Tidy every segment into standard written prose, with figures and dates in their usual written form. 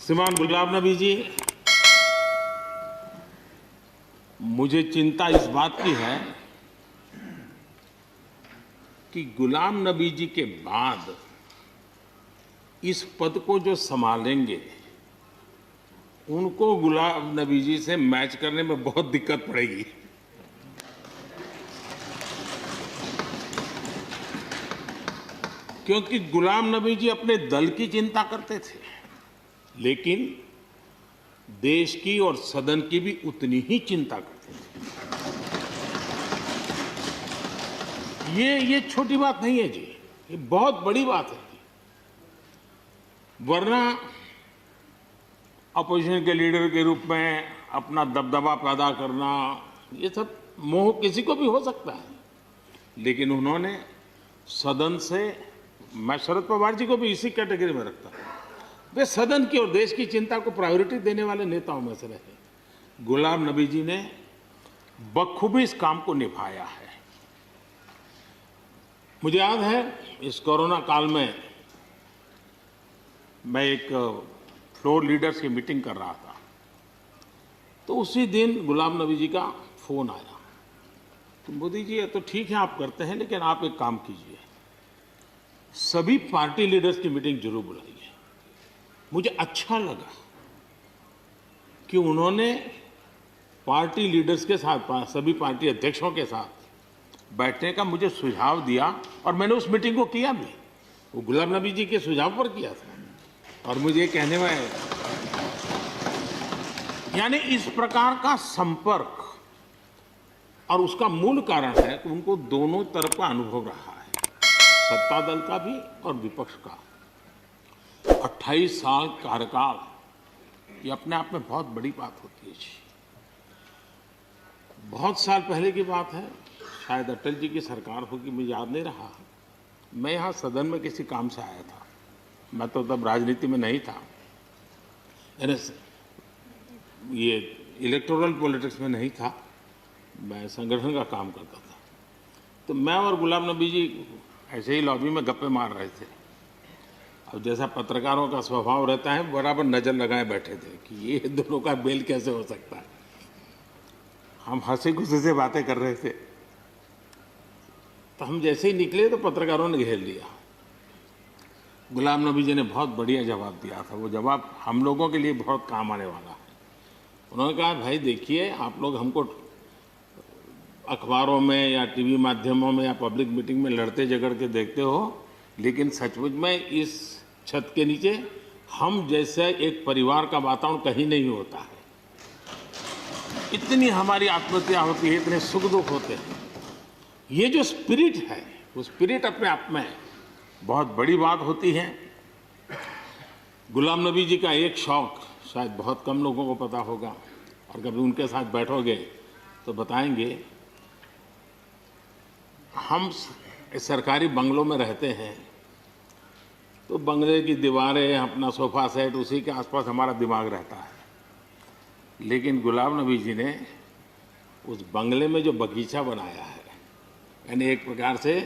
श्रीमान गुलाम नबी जी, मुझे चिंता इस बात की है कि गुलाम नबी जी के बाद इस पद को जो संभालेंगे उनको गुलाम नबी जी से मैच करने में बहुत दिक्कत पड़ेगी। क्योंकि गुलाम नबी जी अपने दल की चिंता करते थे, लेकिन देश की और सदन की भी उतनी ही चिंता करते थे। ये छोटी बात नहीं है जी, ये बहुत बड़ी बात है। वरना अपोजिशन के लीडर के रूप में अपना दबदबा पैदा करना, ये सब मोह किसी को भी हो सकता है, लेकिन उन्होंने सदन से, मैं शरद पवार जी को भी इसी कैटेगरी में रखता हूं, वे सदन की और देश की चिंता को प्रायोरिटी देने वाले नेताओं में से रहे। गुलाम नबी जी ने बखूबी इस काम को निभाया है। मुझे याद है इस कोरोना काल में मैं एक फ्लोर लीडर्स की मीटिंग कर रहा था, तो उसी दिन गुलाम नबी जी का फोन आया। तो मोदी जी, ये तो ठीक है आप करते हैं, लेकिन आप एक काम कीजिए, सभी पार्टी लीडर्स की मीटिंग जरूर बुलाइए। मुझे अच्छा लगा कि उन्होंने पार्टी लीडर्स के साथ, सभी पार्टी अध्यक्षों के साथ बैठने का मुझे सुझाव दिया, और मैंने उस मीटिंग को किया भी। वो गुलाम नबी जी के सुझाव पर किया था। और मुझे कहने में, यानी इस प्रकार का संपर्क, और उसका मूल कारण है कि उनको दोनों तरफ का अनुभव रहा है, सत्ता दल का भी और विपक्ष का। 28 साल कार्यकाल, ये अपने आप में बहुत बड़ी बात होती है जी। बहुत साल पहले की बात है, शायद अटल जी की सरकार होगी, मुझे याद नहीं रहा। मैं यहाँ सदन में किसी काम से आया था, मैं तो तब राजनीति में नहीं था, ये इलेक्टोरल पॉलिटिक्स में नहीं था, मैं संगठन का काम करता था। तो मैं और गुलाम नबी जी ऐसे ही लॉबी में गप्पे मार रहे थे। अब जैसा पत्रकारों का स्वभाव रहता है, बराबर नजर लगाए बैठे थे कि ये दोनों का मेल कैसे हो सकता है। हम हंसी खुशी से बातें कर रहे थे, तो हम जैसे ही निकले तो पत्रकारों ने घेर लिया। गुलाम नबी जी ने बहुत बढ़िया जवाब दिया था। वो जवाब हम लोगों के लिए बहुत काम आने वाला है। उन्होंने कहा, भाई देखिए, आप लोग हमको अखबारों में या टीवी माध्यमों में या पब्लिक मीटिंग में लड़ते झगड़ के देखते हो, लेकिन सचमुच में इस छत के नीचे हम जैसे एक परिवार का वातावरण कहीं नहीं होता है। इतनी हमारी आत्महत्या होती है, इतने सुख दुख होते हैं। ये जो स्पिरिट है, वो स्पिरिट अपने आप में बहुत बड़ी बात होती है। गुलाम नबी जी का एक शौक शायद बहुत कम लोगों को पता होगा, और कभी उनके साथ बैठोगे तो बताएंगे। हम सरकारी बंगलों में रहते हैं, तो बंगले की दीवारें, अपना सोफा सेट, उसी के आसपास हमारा दिमाग रहता है। लेकिन गुलाम नबी जी ने उस बंगले में जो बगीचा बनाया है, यानी एक प्रकार से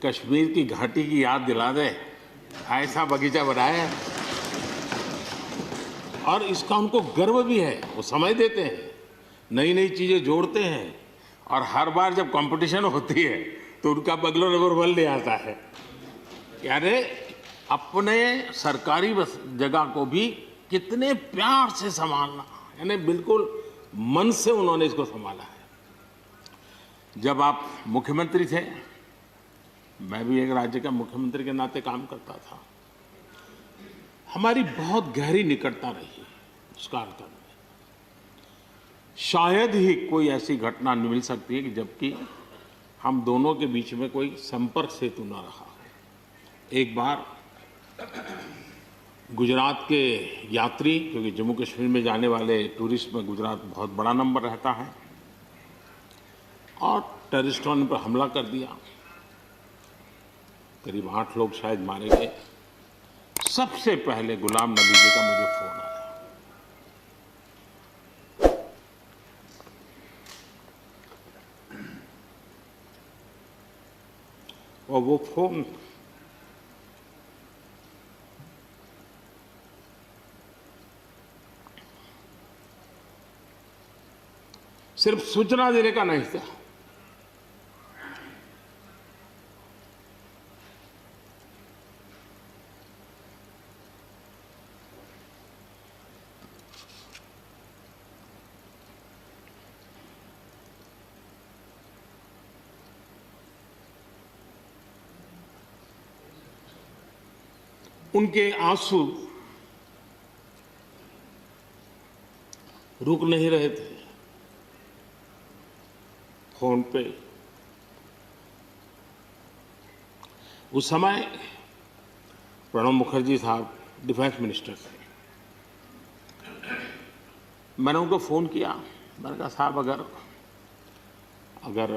कश्मीर की घाटी की याद दिला दे, ऐसा बगीचा बनाया है। और इसका उनको गर्व भी है। वो समय देते हैं, नई नई चीजें जोड़ते हैं, और हर बार जब कंपटीशन होती है तो उनका बंगला नंबर 1 ले आता है। यानी अपने सरकारी जगह को भी कितने प्यार से संभालना, यानी बिल्कुल मन से उन्होंने इसको संभाला है। जब आप मुख्यमंत्री थे, मैं भी एक राज्य का मुख्यमंत्री के नाते काम करता था, हमारी बहुत गहरी निकटता रही इस कार्यकाल में। शायद ही कोई ऐसी घटना मिल सकती है कि जबकि हम दोनों के बीच में कोई संपर्क सेतु न रहा हो। एक बार गुजरात के यात्री, क्योंकि जम्मू कश्मीर में जाने वाले टूरिस्ट में गुजरात बहुत बड़ा नंबर रहता है, और टेररिस्टों ने पर हमला कर दिया। करीब 8 लोग शायद मारे गए। सबसे पहले गुलाम नबी जी का मुझे फोन आया। और वो फोन सिर्फ सूचना देने का नहीं था, उनके आंसू रुक नहीं रहे थे। फोन पे उस समय प्रणब मुखर्जी साहब डिफेंस मिनिस्टर थे। मैंने उनको फोन किया, मैंने कहा साहब अगर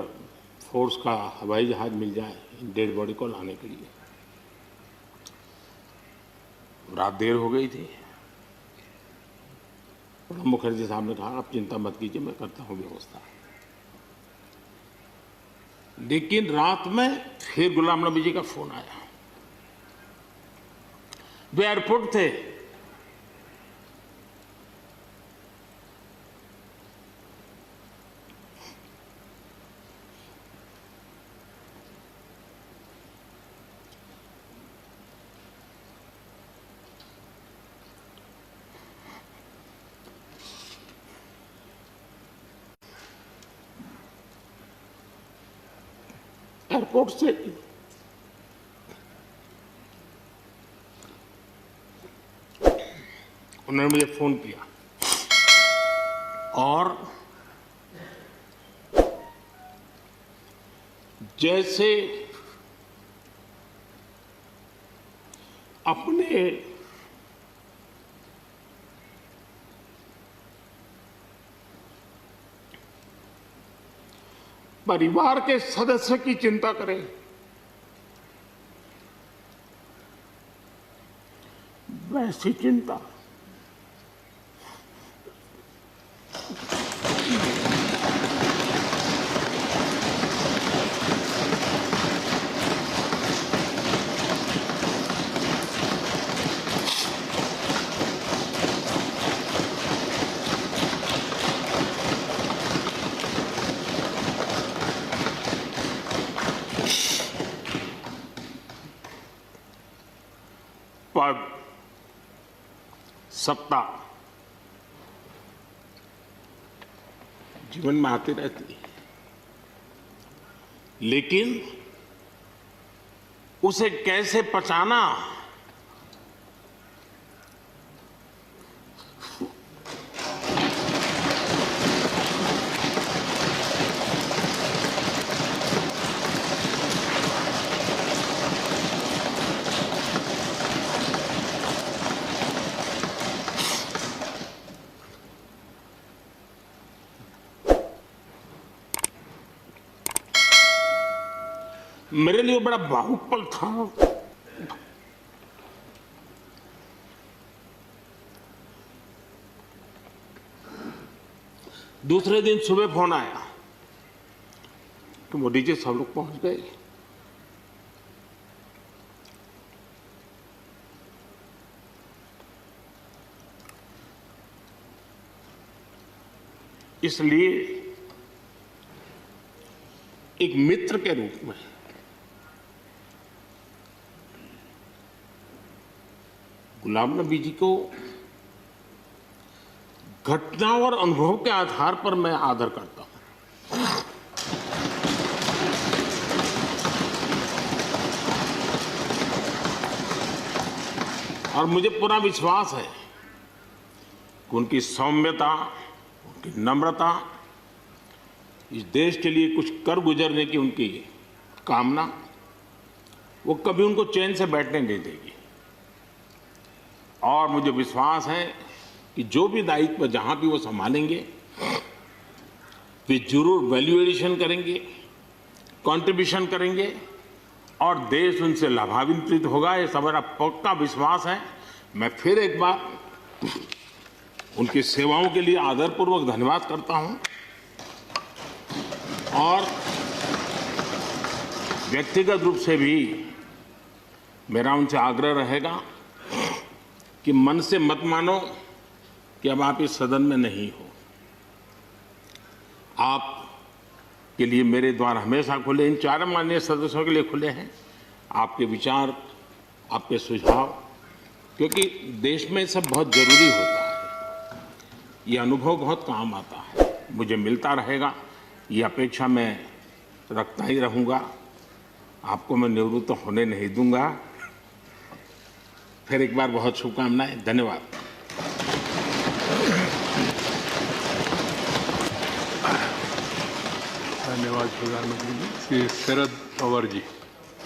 फोर्स का हवाई जहाज मिल जाए डेड बॉडी को लाने के लिए। रात देर हो गई थी। प्रणब मुखर्जी साहब ने कहा आप चिंता मत कीजिए, मैं करता हूं व्यवस्था। लेकिन रात में फिर गुलाम नबी जी का फोन आया। वे एयरपोर्ट थे। एयरपोर्ट से उन्होंने मुझे फोन किया और जैसे अपने परिवार के सदस्य की चिंता करें, वैसी चिंता पद, सत्ता जीवन में आती रहती, लेकिन उसे कैसे पचाना, मेरे लिए बड़ा भावुक पल था। दूसरे दिन सुबह फोन आया कि मोदी जी सब लोग पहुंच गए। इसलिए एक मित्र के रूप में गुलाम नबी जी को घटना और अनुभव के आधार पर मैं आदर करता हूं। और मुझे पूरा विश्वास है कि उनकी सौम्यता, उनकी नम्रता, इस देश के लिए कुछ कर गुजरने की उनकी कामना, वो कभी उनको चैन से बैठने नहीं देगी। और मुझे विश्वास है कि जो भी दायित्व जहां भी वो संभालेंगे, वे जरूर वैल्यू एडिशन करेंगे, कंट्रीब्यूशन करेंगे और देश उनसे लाभान्वित होगा। ये सब मेरा पक्का विश्वास है। मैं फिर एक बार उनकी सेवाओं के लिए आदरपूर्वक धन्यवाद करता हूं और व्यक्तिगत रूप से भी मेरा उनसे आग्रह रहेगा कि मन से मत मानो कि अब आप इस सदन में नहीं हो। आप के लिए मेरे द्वार हमेशा खुले, इन चारों माननीय सदस्यों के लिए खुले हैं। आपके विचार, आपके सुझाव, क्योंकि देश में सब बहुत जरूरी होता है। ये अनुभव बहुत काम आता है, मुझे मिलता रहेगा, ये अपेक्षा मैं रखता ही रहूँगा। आपको मैं निवृत्त होने नहीं दूंगा। फिर एक बार बहुत शुभकामनाएं, धन्यवाद। धन्यवाद प्रधानमंत्री जी। श्री शरद पवार जी।